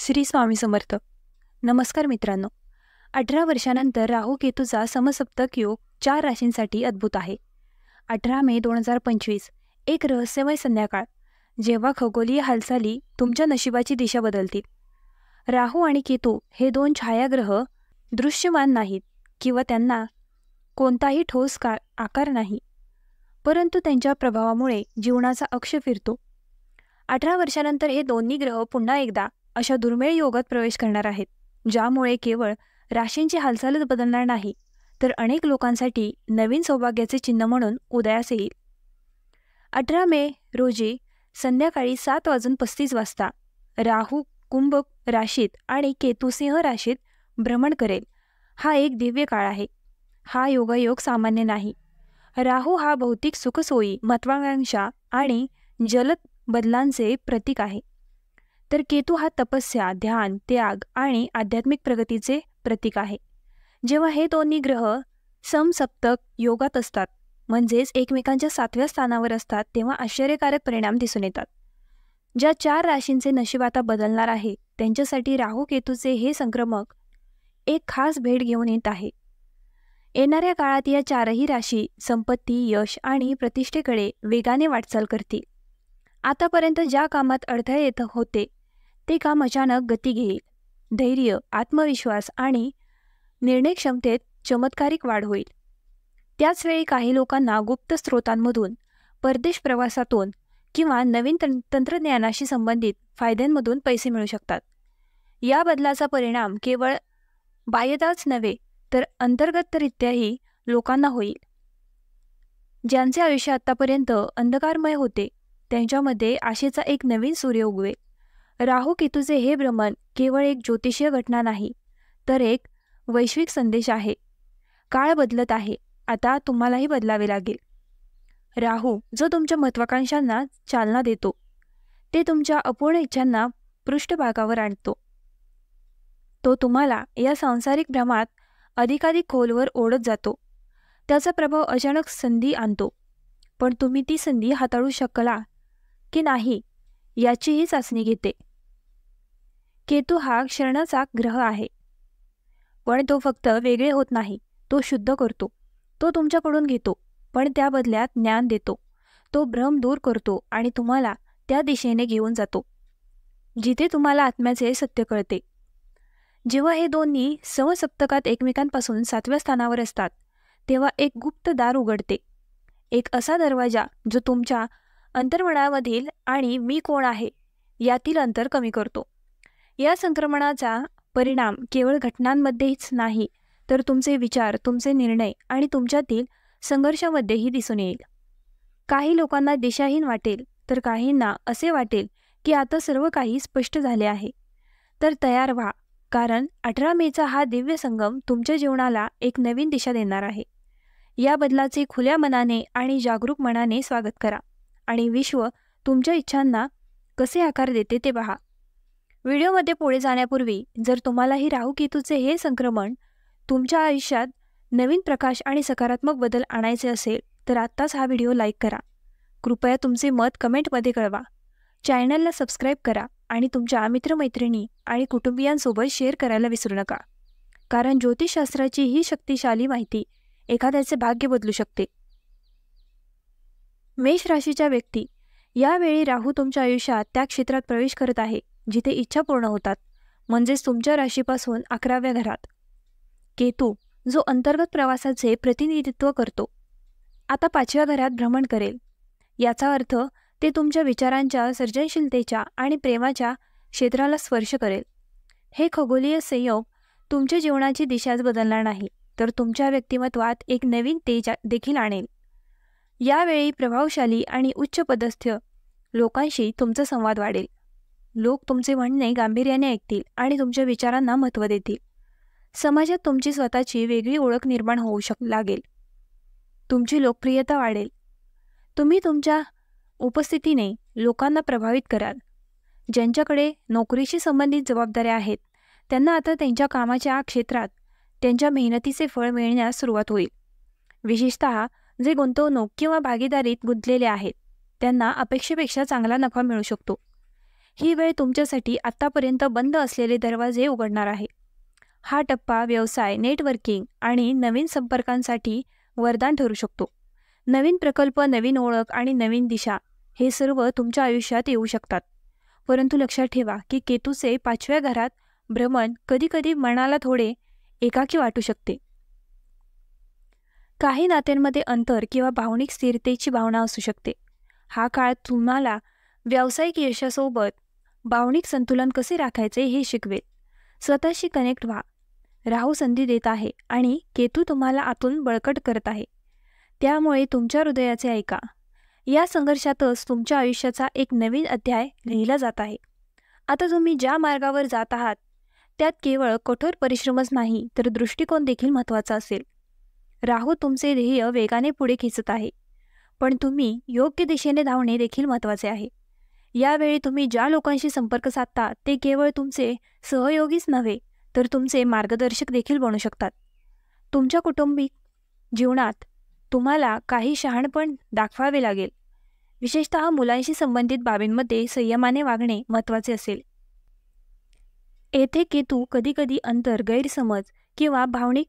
श्री स्वामी समर्थ. नमस्कार मित्रांनो. 18 वर्षानंतर राहू केतूचा समसप्तक योग 4 राशींसाठी अद्भुत आहे. 18 मे 2025 एक रहस्यमय संध्याकाळ, जेव्हा खगोलीय हालचाली तुमच्या नशिबाची दिशा बदलतील. राहू आणि केतू हे दोन छायाग्रह दृश्यमान नाहीत किंवा त्यांना कोणताही ठोस आकार नाही, परंतु त्यांच्या प्रभावामुळे जीवनाचा अक्ष फिरतो. 18 वर्षानंतर हे दोन्ही ग्रह पुन्हा एकदा अशा दुर्मिळ योगात प्रवेश करणार आहेत, ज्यामुळे केवळ राशींची हालचालच बदलणार नाही, तर अनेक लोकांसाठी नवीन सौभाग्याचे चिन्ह म्हणून उदयास येईल. 18 मे रोजी संध्याकाळी 7:35 राहू कुंभ राशीत आणि केतू सिंह राशीत भ्रमण करेल. हा एक दिव्य काळ आहे. हा योगायोग सामान्य नाही. राहू हा भौतिक सुखसोयी, महत्वाकांक्षा आणि जलद बदलांचे प्रतीक आहे, तर केतू हा तपस्या, ध्यान, त्याग आणि आध्यात्मिक प्रगतीचे प्रतीक आहे. जेव्हा हे दोन्ही ग्रह समसप्तक योगात असतात, म्हणजेच एकमेकांच्या 7व्या स्थानावर असतात, तेव्हा आश्चर्यकारक परिणाम दिसून येतात. ज्या 4 राशींचे नशीब आता बदलणार आहे, त्यांच्यासाठी राहू केतूचे हे संक्रमक एक खास भेट घेऊन येत आहे. येणाऱ्या काळात या 4ही राशी संपत्ती, यश आणि प्रतिष्ठेकडे वेगाने वाटचाल करतील. आतापर्यंत ज्या कामात अडथळे येत होते, ते काम अचानक गती घेईल. धैर्य, आत्मविश्वास आणि निर्णय क्षमतेत चमत्कारिक वाढ होईल. त्याचवेळी काही लोकांना गुप्त स्रोतांमधून, परदेश प्रवासातून किंवा नवीन तंत्रज्ञानाशी संबंधित फायद्यांमधून पैसे मिळू शकतात. या बदलाचा परिणाम केवळ बाह्यतःच नव्हे, तर अंतर्गतरित्याही लोकांना होईल. ज्यांचे आयुष्य आतापर्यंत अंधकारमय होते, त्यांच्यामध्ये आशेचा एक नवीन सूर्य उगवेल. राहू केतूचे हे भ्रमण केवळ एक ज्योतिषीय घटना नाही, तर एक वैश्विक संदेश आहे. काळ बदलत आहे. आता तुम्हालाही बदलावे लागेल. राहू जो तुमच्या महत्वाकांक्षांना चालना देतो, ते तुमच्या अपूर्ण इच्छांना पृष्ठभागावर आणतो. तो तुम्हाला या सांसारिक भ्रमात अधिकाधिक खोलवर ओढत जातो. त्याचा प्रभाव अचानक संधी आणतो, पण तुम्ही ती संधी हाताळू शकला की नाही याचीही चाचणी घेते. केतू हा क्षणाचा ग्रह आहे, पण तो फक्त वेगळे होत नाही, तो शुद्ध करतो. तो तुमच्याकडून घेतो, पण त्या बदल्यात ज्ञान देतो. तो भ्रम दूर करतो आणि तुम्हाला त्या दिशेने घेऊन जातो जिथे तुम्हाला आत्म्याचे सत्य कळते. जेव्हा हे दोन्ही समसप्तकात एकमेकांपासून 7व्या स्थानावर असतात, तेव्हा एक गुप्त दार उघडते. एक असा दरवाजा जो तुमच्या अंतर्मनामधील आणि मी कोण आहे यातील अंतर कमी करतो. या संक्रमणाचा परिणाम केवळ घटनांमध्येच नाही, तर तुमचे विचार, तुमचे निर्णय आणि तुमच्यातील संघर्षामध्येही दिसून येईल. काही लोकांना दिशाहीन वाटेल, तर काहींना असे वाटेल की आता सर्व काही स्पष्ट झाले आहे. तर तयार व्हा, कारण 18 मेचा हा दिव्य संगम तुमच्या जीवनाला एक नवीन दिशा देणार आहे. या बदलाचे खुल्या मनाने आणि जागरूक मनाने स्वागत करा आणि विश्व तुमच्या इच्छांना कसे आकार देते ते पहा. व्हिडिओमध्ये पुढे जाण्यापूर्वी जर तुम्हालाही राहू केतूचे हे संक्रमण तुमच्या आयुष्यात नवीन प्रकाश आणि सकारात्मक बदल आणायचे असेल, तर आत्ताच हा व्हिडिओ लाईक करा. कृपया तुमचे मत कमेंटमध्ये कळवा. चॅनलला सबस्क्राईब करा आणि तुमच्या मित्रमैत्रिणी आणि कुटुंबियांसोबत शेअर करायला विसरू नका, कारण ज्योतिषशास्त्राची ही शक्तिशाली माहिती एखाद्याचे भाग्य बदलू शकते. मेष राशीच्या व्यक्ती, यावेळी राहू तुमच्या आयुष्यात त्या क्षेत्रात प्रवेश करत आहे जिथे इच्छा पूर्ण होतात, म्हणजेच तुमच्या राशीपासून 11व्या घरात. केतू जो अंतर्गत प्रवासाचे प्रतिनिधित्व करतो, आता 5व्या घरात भ्रमण करेल. याचा अर्थ ते तुमच्या विचारांच्या, सर्जनशीलतेच्या आणि प्रेमाच्या क्षेत्राला स्पर्श करेल. हे खगोलीय संयोग तुमच्या जीवनाची दिशाच बदलणार नाही, तर तुमच्या व्यक्तिमत्वात एक नवीन तेज देखील आणेल. यावेळी प्रभावशाली आणि उच्चपदस्थ लोकांशी तुमचा संवाद वाढेल. लोक तुमचे म्हणणे गांभीर्याने ऐकतील आणि तुमच्या विचारांना महत्त्व देतील. समाजात तुमची स्वतःची वेगळी ओळख निर्माण होऊ लागेल. तुमची लोकप्रियता वाढेल. तुम्ही तुमच्या उपस्थितीने लोकांना प्रभावित कराल. ज्यांच्याकडे नोकरीशी संबंधित जबाबदाऱ्या आहेत, त्यांना आता त्यांच्या कामाच्या क्षेत्रात त्यांच्या मेहनतीचे फळ मिळण्यास सुरुवात होईल. विशेषतः जे गुंतवणूक किंवा भागीदारीत गुंतलेले आहेत, त्यांना अपेक्षेपेक्षा चांगला नफा मिळू शकतो. ही वेळ तुमच्यासाठी आत्तापर्यंत बंद असलेले दरवाजे उघडणार आहे. हा टप्पा व्यवसाय, नेटवर्किंग आणि नवीन संपर्कांसाठी वरदान ठरू शकतो. नवीन प्रकल्प, नवीन ओळख आणि नवीन दिशा हे सर्व तुमच्या आयुष्यात येऊ शकतात. परंतु लक्षात ठेवा की केतूचे 5व्या घरात भ्रमण कधीकधी मनाला थोडे एकाकी वाटू शकते. काही नात्यांमध्ये अंतर किंवा भावनिक स्थिरतेची भावना असू शकते. हा काळ तुम्हाला व्यावसायिक यशासोबत भावनिक संतुलन कसे राखायचे हे शिकवेल. स्वतःशी कनेक्ट व्हा. राहू संधी देत आहे आणि केतू तुम्हाला आतून बळकट करत आहे. त्यामुळे तुमच्या हृदयाचे ऐका. या संघर्षातच तुमच्या आयुष्याचा एक नवीन अध्याय लिहिला जात आहे. आता तुम्ही ज्या मार्गावर जात आहात त्यात केवळ कठोर परिश्रमच नाही तर दृष्टिकोन देखील महत्त्वाचा असेल. राहू तुमचे ध्येय वेगाने पुढे खेचत आहे, पण तुम्ही योग्य दिशेने धावणे देखील महत्त्वाचे आहे. यावेळी तुम्ही ज्या लोकांशी संपर्क साधता ते केवळ तुमचे सहयोगीच नव्हे तर तुमचे मार्गदर्शक देखील बनू शकतात. तुमच्या कौटुंबिक जीवनात तुम्हाला काही शहाणपण दाखवावे लागेल. विशेषतः मुलांशी संबंधित बाबींमध्ये संयमाने वागणे महत्त्वाचे असेल. येथे केतू कधीकधी अंतर, गैरसमज किंवा भावनिक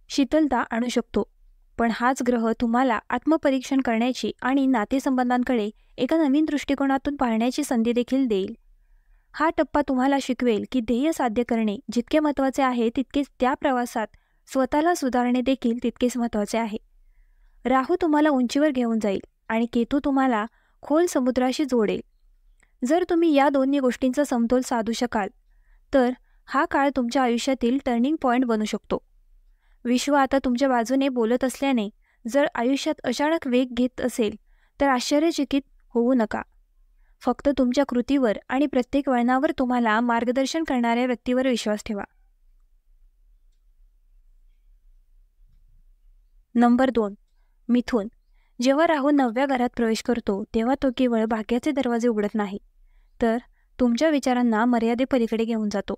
शीतलता आणू शकतो, पण हाच ग्रह तुम्हाला आत्मपरीक्षण करण्याची आणि नातेसंबंधांकडे एका नवीन दृष्टिकोनातून पाहण्याची संधी देखील देईल. हा टप्पा तुम्हाला शिकवेल की ध्येय साध्य करणे जितके महत्त्वाचे आहे तितकेच त्या प्रवासात स्वतःला सुधारणे देखील तितकेच महत्त्वाचे आहे. राहू तुम्हाला उंचीवर घेऊन जाईल आणि केतू तुम्हाला खोल समुद्राशी जोडेल. जर तुम्ही या दोन्ही गोष्टींचा समतोल साधू शकाल तर हा काळ तुमच्या आयुष्यातील टर्निंग पॉईंट बनू शकतो. विश्व आता तुमच्या बाजूने बोलत असल्याने जर आयुष्यात अचानक वेग घेत असेल तर आश्चर्यचकित होऊ नका. फक्त तुमच्या कृतीवर आणि प्रत्येक वळणावर तुम्हाला मार्गदर्शन करणाऱ्या व्यक्तीवर विश्वास ठेवा. नंबर 2. मिथुन. जेव्हा राहू 9व्या घरात प्रवेश करतो तेव्हा तो केवळ भाग्याचे दरवाजे उघडत नाही तर तुमच्या विचारांना मर्यादेपलीकडे घेऊन जातो.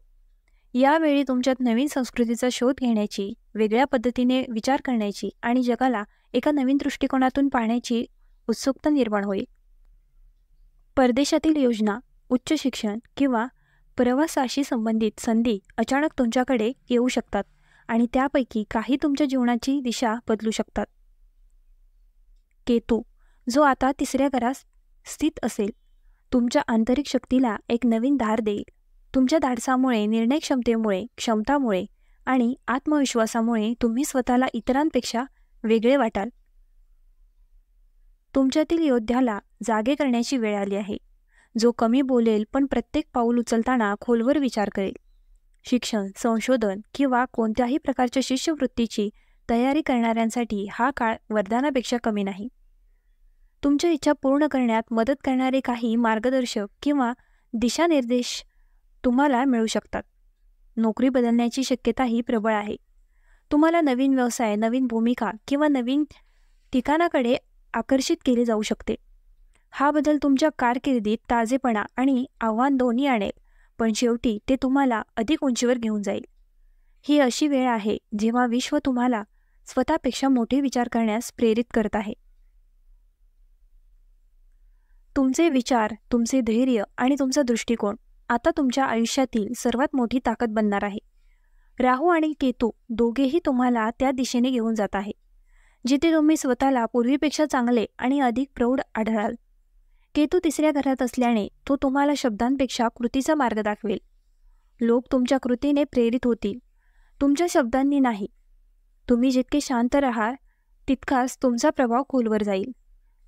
यावेळी तुमच्यात नवीन संस्कृतीचा शोध घेण्याची, वेगळ्या पद्धतीने विचार करण्याची आणि जगाला एका नवीन दृष्टिकोनातून पाहण्याची उत्सुकता निर्माण होईल. परदेशातील योजना, उच्च शिक्षण किंवा प्रवासाशी संबंधित संधी अचानक तुमच्याकडे येऊ शकतात आणि त्यापैकी काही तुमच्या जीवनाची दिशा बदलू शकतात. केतू, जो आता 3ऱ्या घरात स्थित असेल, तुमच्या आंतरिक शक्तीला एक नवीन धार देईल. तुमच्या धाडसामुळे, निर्णय क्षमतामुळे आणि आत्मविश्वासामुळे तुम्ही स्वतःला इतरांपेक्षा वेगळे वाटाल. तुमच्यातील योद्ध्याला जागे करण्याची वेळ आली आहे, जो कमी बोलेल पण प्रत्येक पाऊल उचलताना खोलवर विचार करेल. शिक्षण, संशोधन किंवा कोणत्याही प्रकारच्या शिष्यवृत्तीची तयारी करणाऱ्यांसाठी हा काळ वरदानापेक्षा कमी नाही. तुमच्या इच्छा पूर्ण करण्यात मदत करणारे काही मार्गदर्शक किंवा दिशानिर्देश तुम्हाला मिळू शकतात. नोकरी बदलण्याची शक्यताही प्रबळ आहे. तुम्हाला नवीन व्यवसाय, नवीन भूमिका किंवा नवीन ठिकाणाकडे आकर्षित केले जाऊ शकते. हा बदल तुमच्या कारकिर्दीत ताजेपणा आणि आव्हान दोन्ही आणेल, पण शेवटी ते तुम्हाला अधिक उंचीवर घेऊन जाईल. ही अशी वेळ आहे जेव्हा विश्व तुम्हाला स्वतःपेक्षा मोठे विचार करण्यास प्रेरित करत आहे. तुमचे विचार, तुमचे धैर्य आणि तुमचा दृष्टिकोन आता तुमच्या आयुष्यातील सर्वात मोठी ताकद बनणार आहे. राहू आणि केतू दोघेही तुम्हाला त्या दिशेने घेऊन जात आहे जिथे तुम्ही स्वतःला पूर्वीपेक्षा चांगले आणि अधिक प्रौढ आढळाल. केतू 3ऱ्या घरात असल्याने तो तुम्हाला शब्दांपेक्षा कृतीचा मार्ग दाखवेल. लोक तुमच्या कृतीने प्रेरित होतील, तुमच्या शब्दांनी नाही. तुम्ही जितके शांत राहाल तितकाच तुमचा प्रभाव खोलवर जाईल.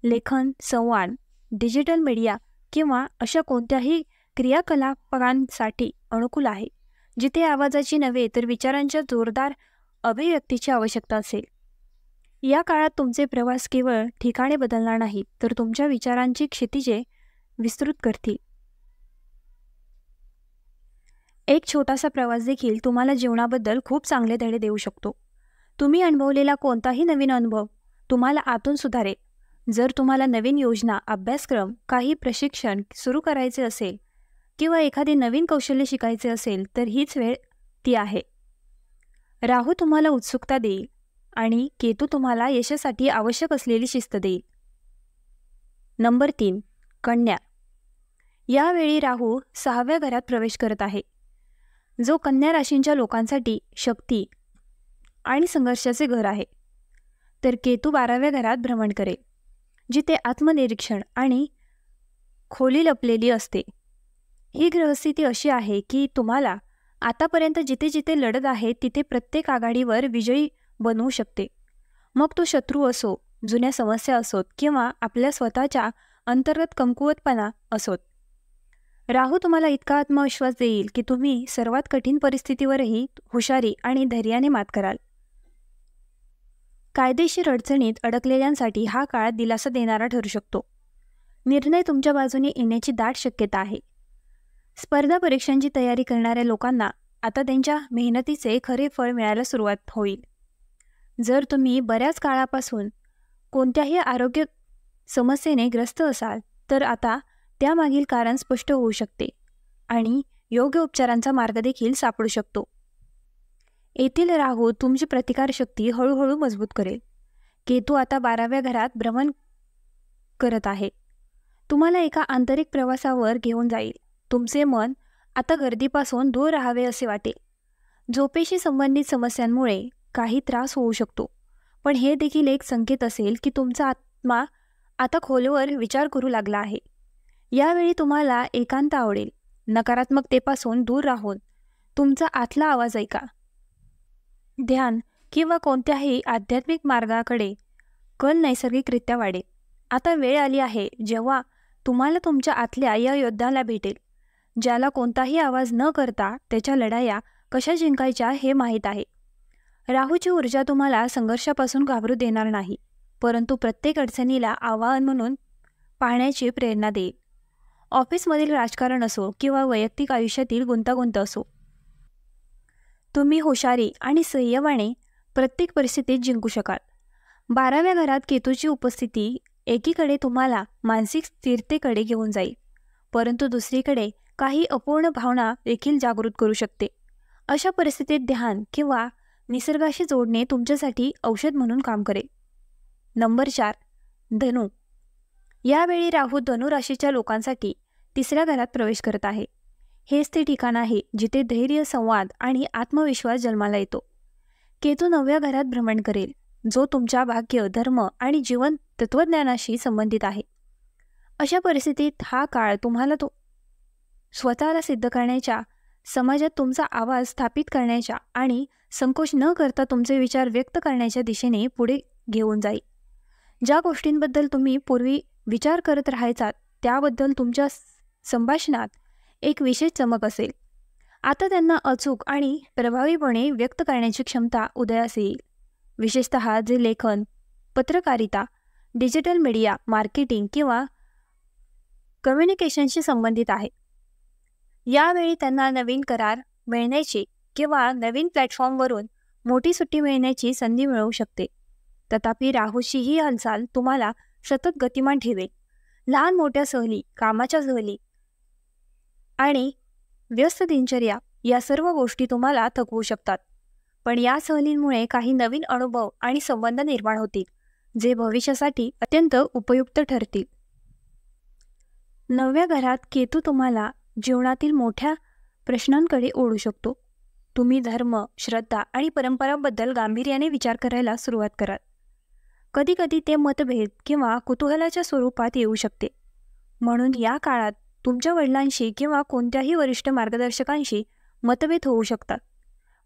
लेखन, संवाद, डिजिटल मीडिया किंवा अशा कोणत्याही क्रियाकलापांसाठी अनुकूल आहे जिथे आवाजाची नव्हे तर विचारांच्या जोरदार अभिव्यक्तीची आवश्यकता असेल. या काळात तुमचे प्रवास केवळ ठिकाणे बदलणार नाहीत तर तुमच्या विचारांची क्षितिजे विस्तृत करतील. एक छोटासा प्रवास देखील तुम्हाला जीवनाबद्दल खूप चांगले धडे देऊ शकतो. तुम्ही अनुभवलेला कोणताही नवीन अनुभव तुम्हाला आतून सुधारेल. जर तुम्हाला नवीन योजना, अभ्यासक्रम, काही प्रशिक्षण सुरू करायचे असेल किंवा एखादे नवीन कौशल्य शिकायचे असेल तर हीच वेळ ती आहे. राहू तुम्हाला उत्सुकता देईल आणि केतू तुम्हाला यशासाठी आवश्यक असलेली शिस्त देईल. नंबर 3. कन्या. यावेळी राहू 6व्या घरात प्रवेश करत आहे, जो कन्या राशींच्या लोकांसाठी शक्ती आणि संघर्षाचे घर आहे. तर केतू 12व्या घरात भ्रमण करेल, जिथे आत्मनिरीक्षण आणि खोली लपलेली असते. ही ग्रहस्थिती अशी आहे की तुम्हाला आतापर्यंत जिथे जिथे लढत आहे तिथे प्रत्येक आघाडीवर विजयी बनवू शकते. मग तो शत्रू असो, जुन्या समस्या असोत किंवा आपल्या स्वतःच्या अंतर्गत कमकुवतपणा असोत. राहू तुम्हाला इतका आत्मविश्वास देईल की तुम्ही सर्वात कठीण परिस्थितीवरही हुशारी आणि धैर्याने मात कराल. कायदेशीर अडचणीत अडकलेल्यांसाठी हा काळ दिलासा देणारा ठरू शकतो. निर्णय तुमच्या बाजूने येण्याची दाट शक्यता आहे. स्पर्धा परीक्षांची तयारी करणाऱ्या लोकांना आता त्यांच्या मेहनतीचे खरे फळ मिळायला सुरुवात होईल. जर तुम्ही बऱ्याच काळापासून कोणत्याही आरोग्य समस्येने ग्रस्त असाल तर आता त्यामागील कारण स्पष्ट होऊ शकते आणि योग्य उपचारांचा मार्ग देखील सापडू शकतो. येथील राहू तुमची प्रतिकारशक्ती हळूहळू मजबूत करेल. केतू आता 12व्या घरात भ्रमण करत आहे, तुम्हाला एका आंतरिक प्रवासावर घेऊन जाईल. तुमचे मन आता गर्दीपासून दूर राहावे असे वाटेल. झोपेशी संबंधित समस्यांमुळे काही त्रास होऊ शकतो, पण हे देखील एक संकेत असेल की तुमचा आत्मा आता खोलवर विचार करू लागला आहे. यावेळी तुम्हाला एकांत आवडेल. नकारात्मकतेपासून दूर राहून तुमचा आतला आवाज ऐका. ध्यान किंवा कोणत्याही आध्यात्मिक मार्गाकडे कल नैसर्गिकरित्या वाढेल. आता वेळ आली आहे जेव्हा तुम्हाला तुमच्या आतल्या या योद्ध्याला भेटेल, ज्याला कोणताही आवाज न करता त्याच्या लढाया कशा जिंकायच्या हे माहीत आहे. राहूची ऊर्जा तुम्हाला संघर्षापासून घाबरू देणार नाही, परंतु प्रत्येक अडचणीला आव्हान म्हणून पाहण्याची प्रेरणा देईल. ऑफिसमधील राजकारण असो किंवा वैयक्तिक आयुष्यातील गुंतागुंत असो, तुम्ही हुशारी आणि संयमाने प्रत्येक परिस्थितीत जिंकू शकाल. 12व्या घरात केतूची उपस्थिती एकीकडे तुम्हाला मानसिक स्थिरतेकडे घेऊन जाईल, परंतु दुसरीकडे काही अपूर्ण भावना देखील जागृत करू शकते. अशा परिस्थितीत ध्यान किंवा निसर्गाशी जोडणे तुमच्यासाठी औषध म्हणून काम करेल. नंबर 4. धनु. यावेळी राहू धनु राशीच्या लोकांसाठी 3ऱ्या घरात प्रवेश करत आहे. हेच ते ठिकाण आहे जिथे धैर्य, संवाद आणि आत्मविश्वास जन्माला येतो. केतू 9व्या घरात भ्रमण करेल, जो तुमच्या भाग्य, धर्म आणि जीवन तत्त्वज्ञानाशी संबंधित आहे. अशा परिस्थितीत हा काळ तुम्हाला स्वतःला सिद्ध करण्याच्या, समाजात तुमचा आवाज स्थापित करण्याच्या आणि संकोच न करता तुमचे विचार व्यक्त करण्याच्या दिशेने पुढे घेऊन जाईल. ज्या गोष्टींबद्दल तुम्ही पूर्वी विचार करत राहायचात त्याबद्दल तुमच्या संभाषणात एक विशेष चमक असेल. आता त्यांना अचूक आणि प्रभावीपणे व्यक्त करण्याची क्षमता उदयास येईल, विशेषतः जे लेखन, पत्रकारिता, डिजिटल मीडिया, मार्केटिंग किंवा कम्युनिकेशनशी संबंधित आहे. यावेळी त्यांना नवीन करार मिळण्याची किंवा नवीन प्लॅटफॉर्मवरून मोठी सुट्टी मिळण्याची संधी मिळू शकते. तथापि राहूची ही हालचाल तुम्हाला सतत गतिमान ठेवेल. लहान मोठ्या सहली, कामाच्या सहली आणि व्यस्त दिनचर्या या सर्व गोष्टी तुम्हाला थकवू शकतात, पण या सहलींमुळे काही नवीन अनुभव आणि संबंध निर्माण होतील, जे भविष्यासाठी अत्यंत उपयुक्त ठरतील. 9व्या घरात केतू तुम्हाला जीवनातील मोठ्या प्रश्नांकडे ओढू शकतो. तुम्ही धर्म, श्रद्धा आणि परंपरांबद्दल गांभीर्याने विचार करायला सुरुवात कराल. कधीकधी ते मतभेद किंवा कुतूहलाच्या स्वरूपात येऊ शकते. म्हणून या काळात तुमच्या वडिलांशी किंवा कोणत्याही वरिष्ठ मार्गदर्शकांशी मतभेद होऊ शकतात,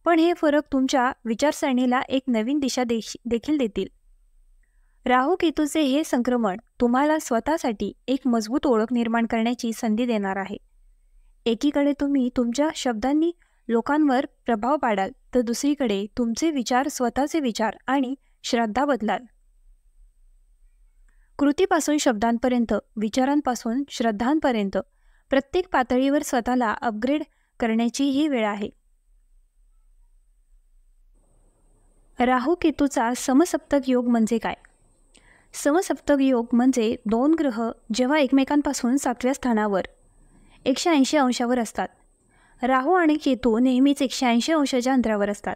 पण हे फरक तुमच्या विचारसरणीला एक नवीन दिशा देखील देतील. राहू केतूचे हे संक्रमण तुम्हाला स्वतःसाठी एक मजबूत ओळख निर्माण करण्याची संधी देणार आहे. एकीकडे तुम्ही तुमच्या शब्दांनी लोकांवर प्रभाव पाडाल, तर दुसरीकडे तुमचे विचार स्वतःचे विचार आणि श्रद्धा बदलाल. कृतीपासून शब्दांपर्यंत, विचारांपासून श्रद्धांपर्यंत प्रत्येक पातळीवर स्वतःला अपग्रेड करण्याची ही वेळ आहे. राहू केतूचा समसप्तक योग म्हणजे काय? समसप्तक योग म्हणजे 2 ग्रह जेव्हा एकमेकांपासून 7व्या स्थानावर 180 अंशावर असतात. राहू आणि केतू नेहमीच 180 अंशाच्या अंतरावर असतात,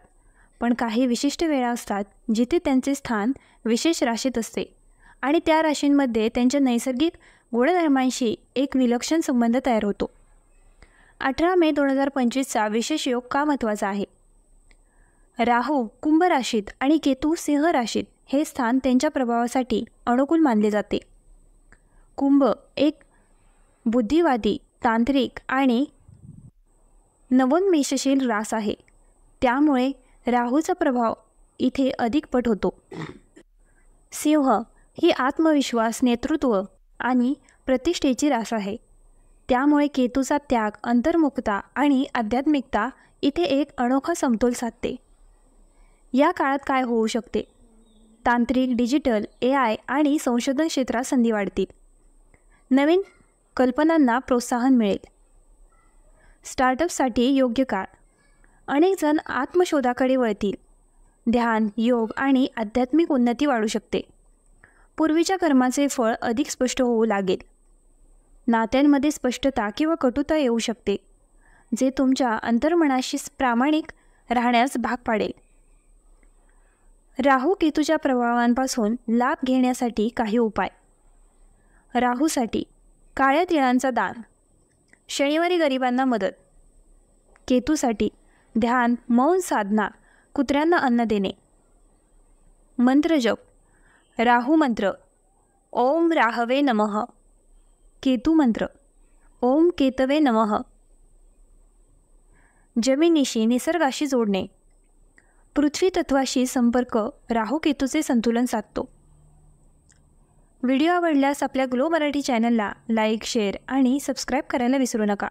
पण काही विशिष्ट वेळा असतात जिथे त्यांचे स्थान विशेष राशीत असते आणि त्या राशींमध्ये त्यांच्या नैसर्गिक गुणधर्मांशी एक विलक्षण संबंध तयार होतो. 18 मे 2025चा विशेष योग का महत्त्वाचा आहे? राहू कुंभ राशीत आणि केतू सिंह राशीत हे स्थान त्यांच्या प्रभावासाठी अनुकूल मानले जाते. कुंभ एक बुद्धिवादी, तांत्रिक आणि नवोन्मेषशील रास आहे. त्यामुळे राहूचा प्रभाव इथे अधिक पट होतो. सिंह ही आत्मविश्वास, नेतृत्व आणि प्रतिष्ठेची रास आहे. त्यामुळे केतूचा त्याग, अंतर्मुखता आणि आध्यात्मिकता इथे एक अनोखा समतोल साधते. या काळात काय होऊ शकते? तांत्रिक, डिजिटल, AI आणि संशोधन क्षेत्रात संधी वाढतील. नवीन कल्पनांना प्रोत्साहन मिळेल. स्टार्टअपसाठी योग्य काळ. अनेक जण आत्मशोधाकडे वळतील. ध्यान, योग आणि आध्यात्मिक उन्नती वाढू शकते. पूर्वीच्या कर्माचे फळ अधिक स्पष्ट होऊ लागेल. नात्यांमध्ये स्पष्टता किंवा कटुता येऊ शकते, जे तुमच्या अंतर्मनाशी प्रामाणिक राहण्यास भाग पाडेल. राहू केतूच्या प्रभावांपासून लाभ घेण्यासाठी काही उपाय. राहूसाठी काळ्या तिळांचा दान. शनिवारी गरिबांना मदत. केतूसाठी ध्यान, मौन साधना, कुत्र्यांना अन्न देणे. मंत्र जप. राहू मंत्र ओम राहवे नमः. केतू मंत्र ओम केतवे नमः. जमिनीशी, निसर्गाशी जोडणे. पृथ्वी तत्वाशी संपर्क राहू केतूचे संतुलन साधतो. व्हिडिओ आवडल्यास आपल्या ग्लो मराठी चॅनलला लाईक, शेअर आणि सबस्क्राईब करायला विसरू नका.